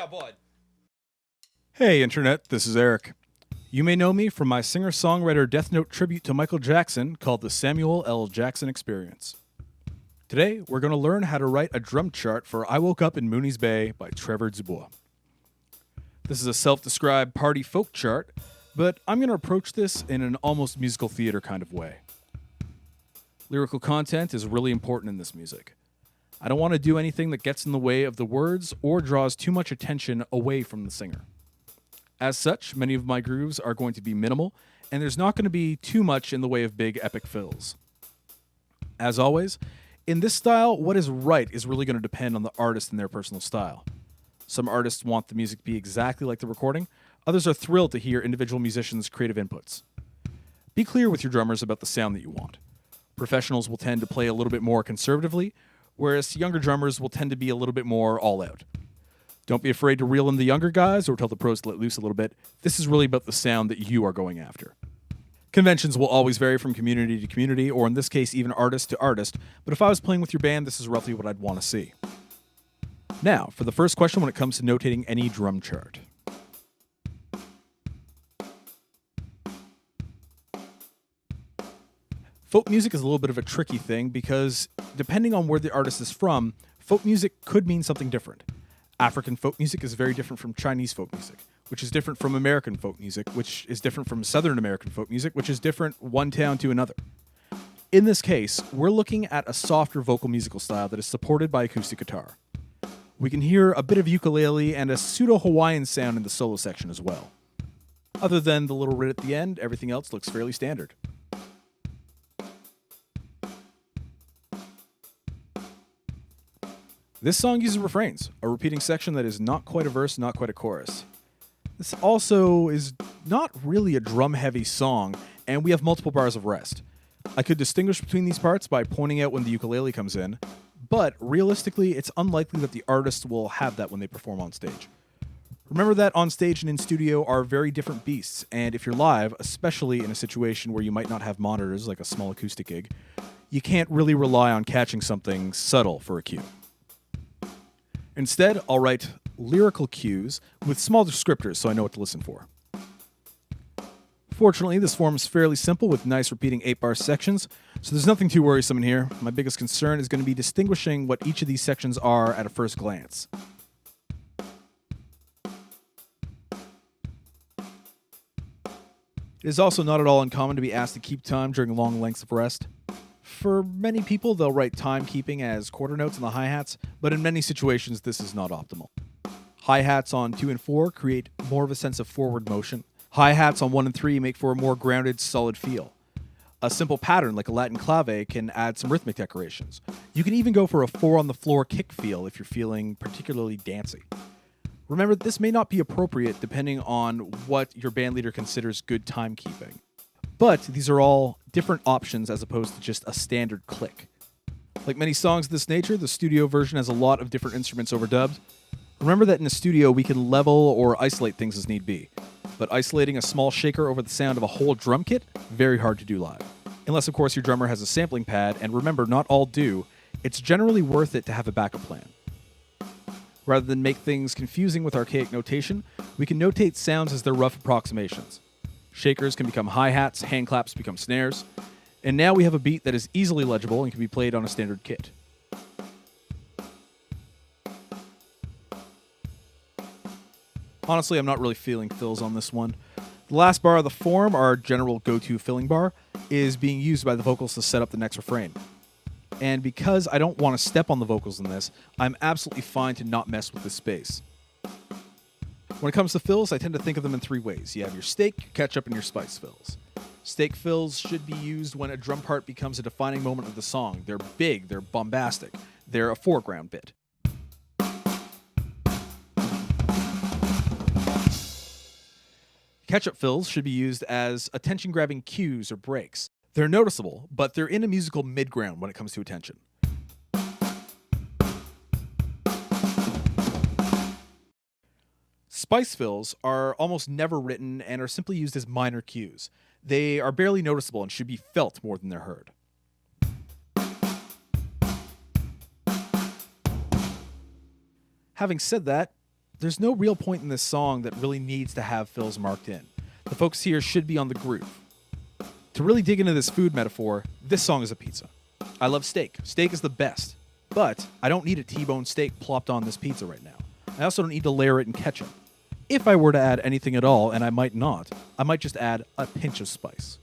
Yeah, bud. Hey, Internet, this is Eric. You may know me from my singer-songwriter Death Note tribute to Michael Jackson called the Samuel L. Jackson Experience. Today, we're going to learn how to write a drum chart for I Woke Up in Mooney's Bay by Trevor Dubois. This is a self-described party folk chart, but I'm going to approach this in an almost musical theater kind of way. Lyrical content is really important in this music. I don't want to do anything that gets in the way of the words or draws too much attention away from the singer. As such, many of my grooves are going to be minimal, and there's not going to be too much in the way of big epic fills. As always, in this style, what is right is really going to depend on the artist and their personal style. Some artists want the music to be exactly like the recording, others are thrilled to hear individual musicians' creative inputs. Be clear with your drummers about the sound that you want. Professionals will tend to play a little bit more conservatively, whereas younger drummers will tend to be a little bit more all-out. Don't be afraid to reel in the younger guys or tell the pros to let loose a little bit. This is really about the sound that you are going after. Conventions will always vary from community to community, or in this case, even artist to artist, but if I was playing with your band, this is roughly what I'd want to see. Now, for the first question when it comes to notating any drum chart. Folk music is a little bit of a tricky thing because, depending on where the artist is from, folk music could mean something different. African folk music is very different from Chinese folk music, which is different from American folk music, which is different from Southern American folk music, which is different one town to another. In this case, we're looking at a softer vocal musical style that is supported by acoustic guitar. We can hear a bit of ukulele and a pseudo-Hawaiian sound in the solo section as well. Other than the little rit at the end, everything else looks fairly standard. This song uses refrains, a repeating section that is not quite a verse, not quite a chorus. This also is not really a drum-heavy song, and we have multiple bars of rest. I could distinguish between these parts by pointing out when the ukulele comes in, but realistically, it's unlikely that the artist will have that when they perform on stage. Remember that on stage and in studio are very different beasts, and if you're live, especially in a situation where you might not have monitors like a small acoustic gig, you can't really rely on catching something subtle for a cue. Instead, I'll write lyrical cues with small descriptors so I know what to listen for. Fortunately, this form is fairly simple with nice repeating 8-bar sections, so there's nothing too worrisome in here. My biggest concern is going to be distinguishing what each of these sections are at a first glance. It is also not at all uncommon to be asked to keep time during long lengths of rest. For many people, they'll write timekeeping as quarter notes on the hi-hats, but in many situations, this is not optimal. Hi-hats on 2 and 4 create more of a sense of forward motion. Hi-hats on 1 and 3 make for a more grounded, solid feel. A simple pattern like a Latin clave can add some rhythmic decorations. You can even go for a 4-on-the-floor kick feel if you're feeling particularly dancey. Remember, this may not be appropriate depending on what your bandleader considers good timekeeping. But these are all different options as opposed to just a standard click. Like many songs of this nature, the studio version has a lot of different instruments overdubbed. Remember that in a studio we can level or isolate things as need be. But isolating a small shaker over the sound of a whole drum kit, very hard to do live. Unless, of course, your drummer has a sampling pad, and remember, not all do, it's generally worth it to have a backup plan. Rather than make things confusing with archaic notation, we can notate sounds as their rough approximations. Shakers can become hi-hats, hand claps become snares, and now we have a beat that is easily legible and can be played on a standard kit. Honestly, I'm not really feeling fills on this one. The last bar of the form, our general go-to filling bar, is being used by the vocals to set up the next refrain. And because I don't want to step on the vocals in this, I'm absolutely fine to not mess with this space. When it comes to fills, I tend to think of them in 3 ways. You have your steak, your ketchup, and your spice fills. Steak fills should be used when a drum part becomes a defining moment of the song. They're big, they're bombastic, they're a foreground bit. Ketchup fills should be used as attention-grabbing cues or breaks. They're noticeable, but they're in a musical mid-ground when it comes to attention. Spice fills are almost never written and are simply used as minor cues. They are barely noticeable and should be felt more than they're heard. Having said that, there's no real point in this song that really needs to have fills marked in. The focus here should be on the groove. To really dig into this food metaphor, this song is a pizza. I love steak. Steak is the best. But I don't need a T-bone steak plopped on this pizza right now. I also don't need to layer it in ketchup. If I were to add anything at all, and I might not, I might just add a pinch of spice.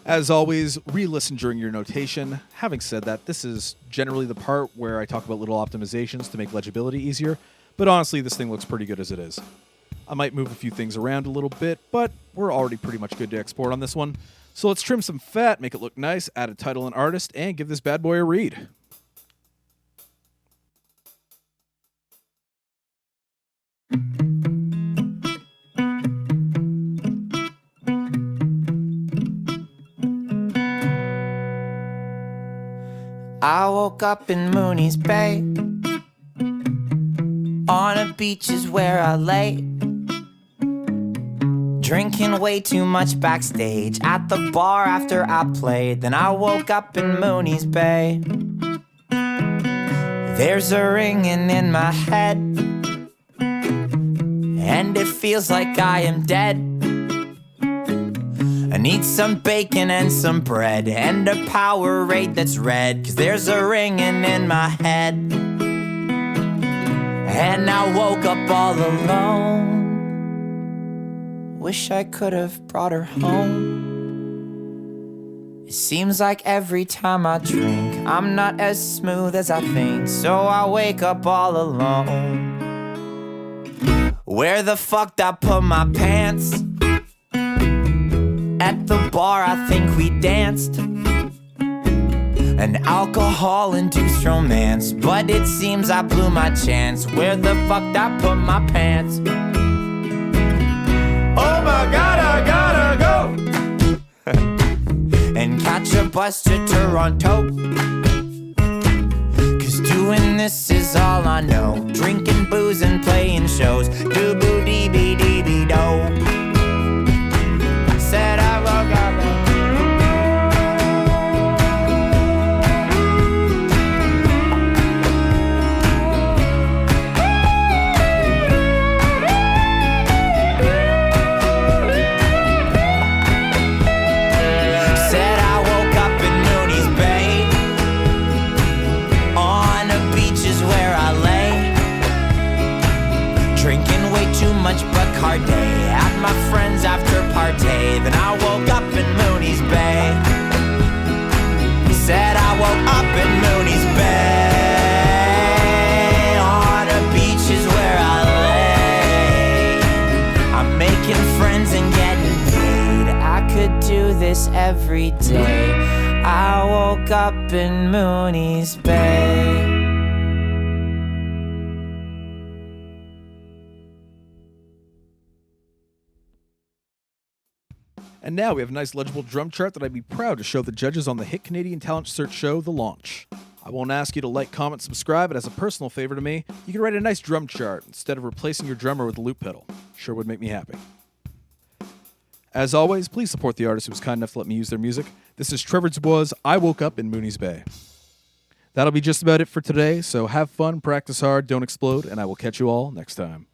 As always, re-listen during your notation. Having said that, this is generally the part where I talk about little optimizations to make legibility easier, but honestly, this thing looks pretty good as it is. I might move a few things around a little bit, but we're already pretty much good to export on this one. So let's trim some fat, make it look nice, add a title and artist, and give this bad boy a read. I woke up in Mooney's Bay. On a beach is where I lay. Drinking way too much backstage at the bar after I played. Then I woke up in Mooney's Bay. There's a ringing in my head, and it feels like I am dead. I need some bacon and some bread and a Powerade that's red, 'cause there's a ringing in my head. And I woke up all alone. Wish I could have brought her home. It seems like every time I drink, I'm not as smooth as I think, so I wake up all alone. Where the fuck did I put my pants? At the bar I think we danced. An alcohol-induced romance, but it seems I blew my chance. Where the fuck did I put my pants? Oh my God, I gotta go and catch a bus to Toronto, 'cause doing this is all I know. Drinking booze and playing shows. Do-boo-dee-bee-dee-bee-do. Said I woke up. Day at my friend's after party. Then I woke up in Mooney's Bay. He said I woke up in Mooney's Bay. On a beach is where I lay. I'm making friends and getting paid. I could do this every day. I woke up in Mooney's Bay. And now we have a nice legible drum chart that I'd be proud to show the judges on the hit Canadian talent search show, The Launch. I won't ask you to like, comment, subscribe, but as a personal favor to me, you can write a nice drum chart instead of replacing your drummer with a loop pedal. Sure would make me happy. As always, please support the artist who was kind enough to let me use their music. This is Trevor Dubois' I Woke Up in Mooney's Bay. That'll be just about it for today, so have fun, practice hard, don't explode, and I will catch you all next time.